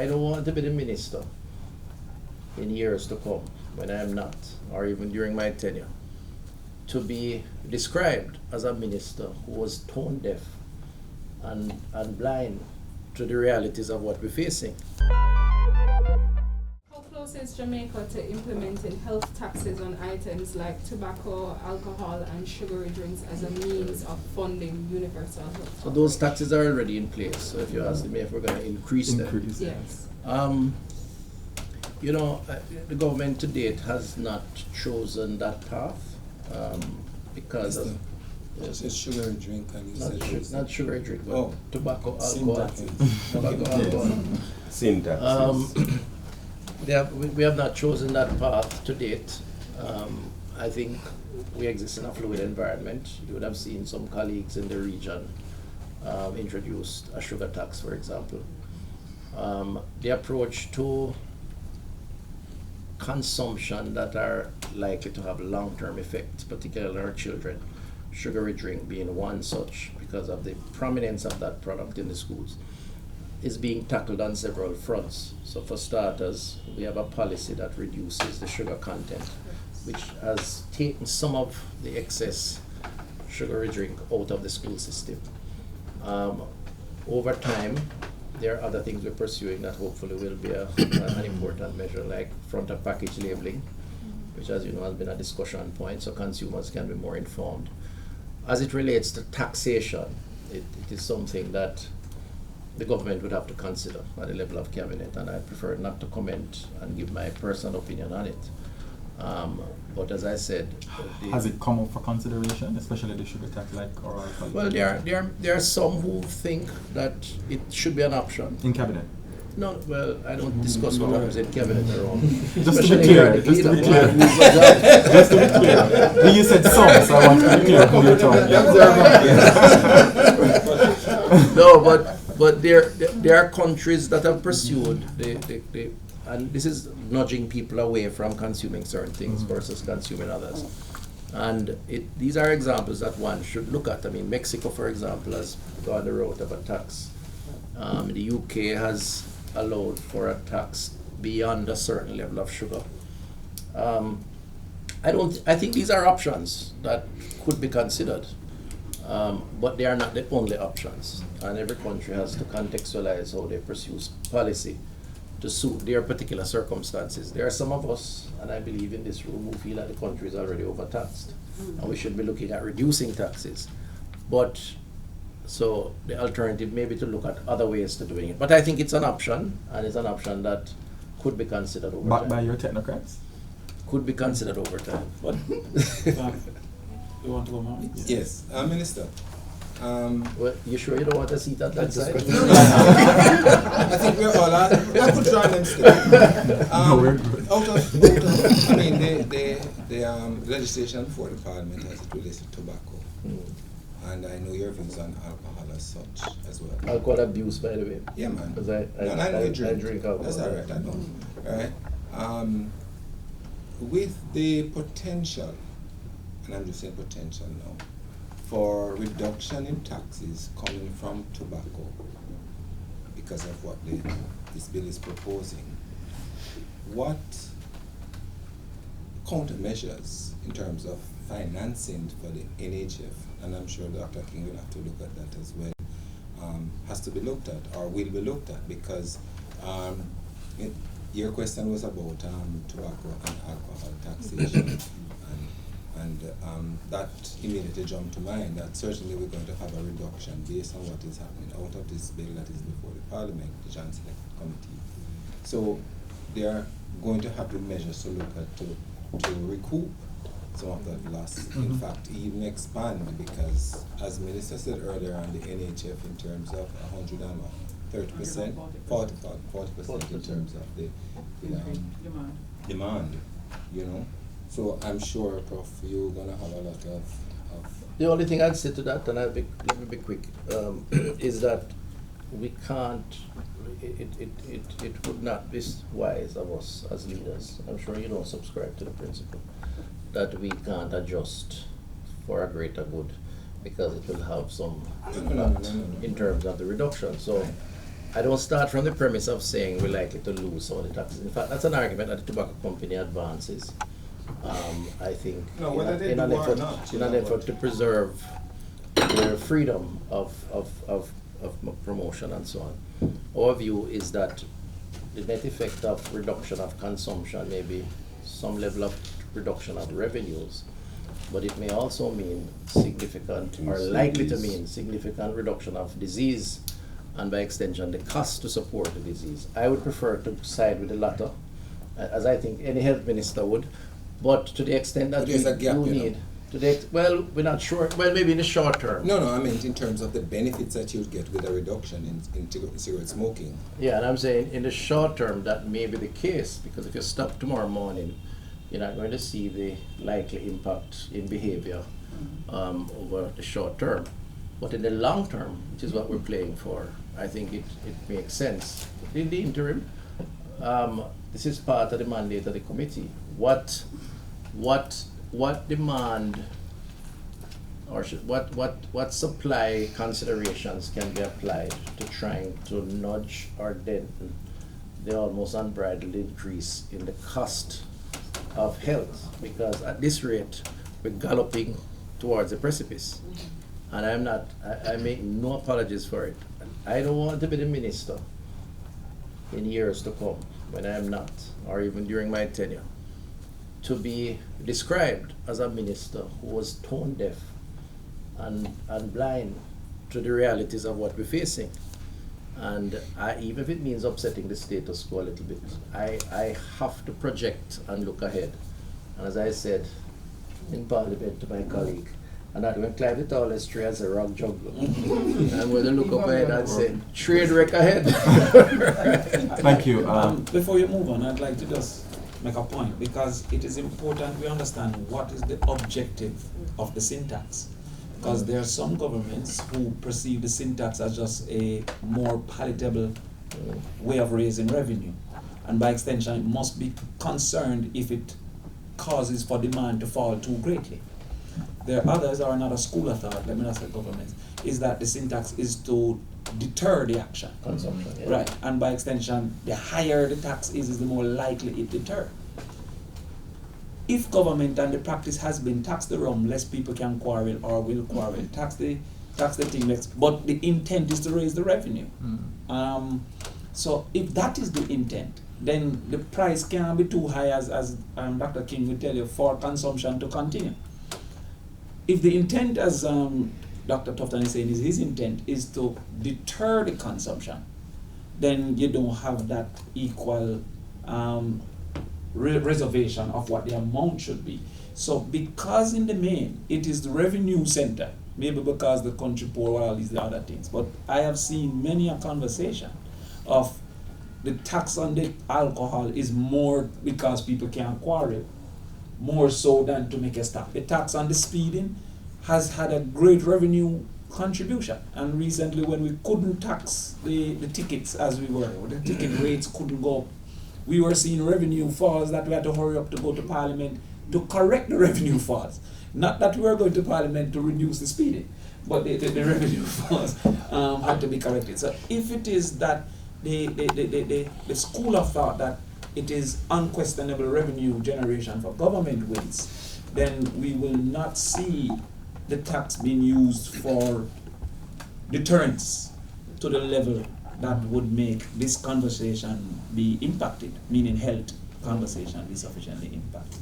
I don't want to be the minister in years to come, when I am not, or even during my tenure, to be described as a minister who was tone deaf and blind to the realities of what we're facing. How close is Jamaica to implementing health taxes on items like tobacco, alcohol, and sugary drinks as a means of funding universal health? So those taxes are already in place. So if you ask me if we're going to increase them. Yes. You know, the government to date has not chosen that path because of it's sugary drink and not sugary drink, but tobacco, alcohol. Sin taxes. We have not chosen that path to date. I think we exist in a fluid environment. You would have seen some colleagues in the region introduced a sugar tax, for example. The approach to consumption that are likely to have long-term effects, particularly on our children, sugary drink being one such because of the prominence of that product in the schools, is being tackled on several fronts. So for starters, we have a policy that reduces the sugar content, which has taken some of the excess sugary drink out of the school system. Over time, there are other things we're pursuing that hopefully will be an important measure, like front of package labeling, which, as you know, has been a discussion point, so consumers can be more informed. As it relates to taxation, it is something that the government would have to consider at the level of cabinet, and I prefer not to comment and give my personal opinion on it. But as I said, has it come up for consideration, especially the sugar tax, or? Well, there are some who think that it should be an option In cabinet? No, well, I don't discuss what happens in cabinet around. Just to be clear, just to be clear. Just to be clear. Well, you said some, so I want to be clear who you're talking about. No, but there are countries that have pursued and this is nudging people away from consuming certain things versus consuming others. And these are examples that one should look at. I mean, Mexico, for example, has gone the route of a tax. The UK has allowed for a tax beyond a certain level of sugar. I think these are options that could be considered, but they are not the only options. And every country has to contextualize how they pursue policy to suit their particular circumstances. There are some of us, and I believe in this room, who feel that the country is already overtaxed, and we should be looking at reducing taxes. But so the alternative may be to look at other ways to doing it. But I think it's an option, and it's an option that could be considered over time. By your technocrats? Could be considered over time. But you want to go more? Yes, Minister. Well, you sure you don't want a seat at that side? I think we're all out. I could join them still. No, we're good. I mean, the legislation for the Parliament as it relates to tobacco. And I know your views on alcohol as such as well. Alcohol abuse, by the way. Yeah, man. Because I drink alcohol. That's all right, I know. All right. With the potential, and I'm just saying potential now, for reduction in taxes coming from tobacco because of what this bill is proposing, what countermeasures in terms of financing for the NHF, and I'm sure Dr. King will have to look at that as well, has to be looked at or will be looked at, because your question was about tobacco and alcohol taxation. And that immediately jumped to mind that certainly we're going to have a reduction based on what is happening out of this bill that is before the Parliament, the Joint Select Committee. So they are going to have the measures to look at to recoup some of that loss. In fact, even expand, because as Minister said earlier on the NHF in terms of 130%, 40% in terms of the demand, you know. So I'm sure, Prof, you're going to have a lot of... The only thing I'd say to that, and let me be quick, is that we can't, it would not be wise of us as leaders, I'm sure you don't subscribe to the principle, that we can't adjust for a greater good, because it will have some impact in terms of the reduction. So I don't start from the premise of saying we're likely to lose some of the taxes. In fact, that's an argument that the tobacco company advances. I think No, whether they in an do or effort, not, in an effort to preserve their freedom of promotion and so on. Our view is that the net effect of reduction of consumption may be some level of reduction of revenues, but it may also mean significant, or likely to mean significant reduction of disease, and by extension the cost to support the disease. I would prefer to side with the latter, as I think any health minister would, but to the extent that But there's a gap, you you know. need, well, we're not sure, well, maybe in the short term. No, I meant in terms of the benefits that you'd get with a reduction in cigarette smoking. Yeah, and I'm saying in the short term that may be the case, because if you stop tomorrow morning, you're not going to see the likely impact in behavior over the short term. But in the long term, which is what we're playing for, I think it makes sense. In the interim, this is part of the mandate of the committee. What demand or what supply considerations can be applied to trying to nudge or dent the almost unbridled increase in the cost of health? Because at this rate, we're galloping towards a precipice. And I make no apologies for it. I don't want to be the minister in years to come, when I am not, or even during my tenure, to be described as a minister who was tone deaf and blind to the realities of what we're facing. And even if it means upsetting the status quo a little bit, I have to project and look ahead. And as I said in Parliament to my colleague, and I'm going to climb the tallest tree as a rock juggler. I'm going to look up ahead and say, trade wreck ahead. Thank you. Before you move on, I'd like to just make a point, because it is important we understand what is the objective of the sin tax. Because there are some governments who perceive the sin tax as just a more palatable way of raising revenue. And by extension, it must be concerned if it causes for demand to fall too greatly. There are others, or another school of thought, let me not say governments, is that the sin tax is to deter the action. Consumption, yeah. Right, and by extension, the higher the tax is the more likely it deter. If government and the practice has been tax the rum, less people can quarrel or will quarrel. Tax the thing less, but the intent is to raise the revenue. So if that is the intent, then the price can't be too high, as Dr. King will tell you, for consumption to continue. If the intent, as Dr. Tufton is saying, is his intent is to deter the consumption, then you don't have that equal reservation of what the amount should be. So because in the main, it is the revenue center, maybe because the country poor, all these other things, but I have seen many a conversation of the tax on the alcohol is more because people can't quarrel, more so than to make a stop. The tax on the speeding has had a great revenue contribution, and recently when we couldn't tax the tickets as we were, the ticket rates couldn't go up, we were seeing revenue falls that we had to hurry up to go to Parliament to correct the revenue falls. Not that we were going to Parliament to reduce the speeding, but the revenue falls had to be corrected. So if it is that the school of thought that it is unquestionable revenue generation for government wins, then we will not see the tax being used for deterrence to the level that would make this conversation be impacted, meaning health conversation be sufficiently impacted.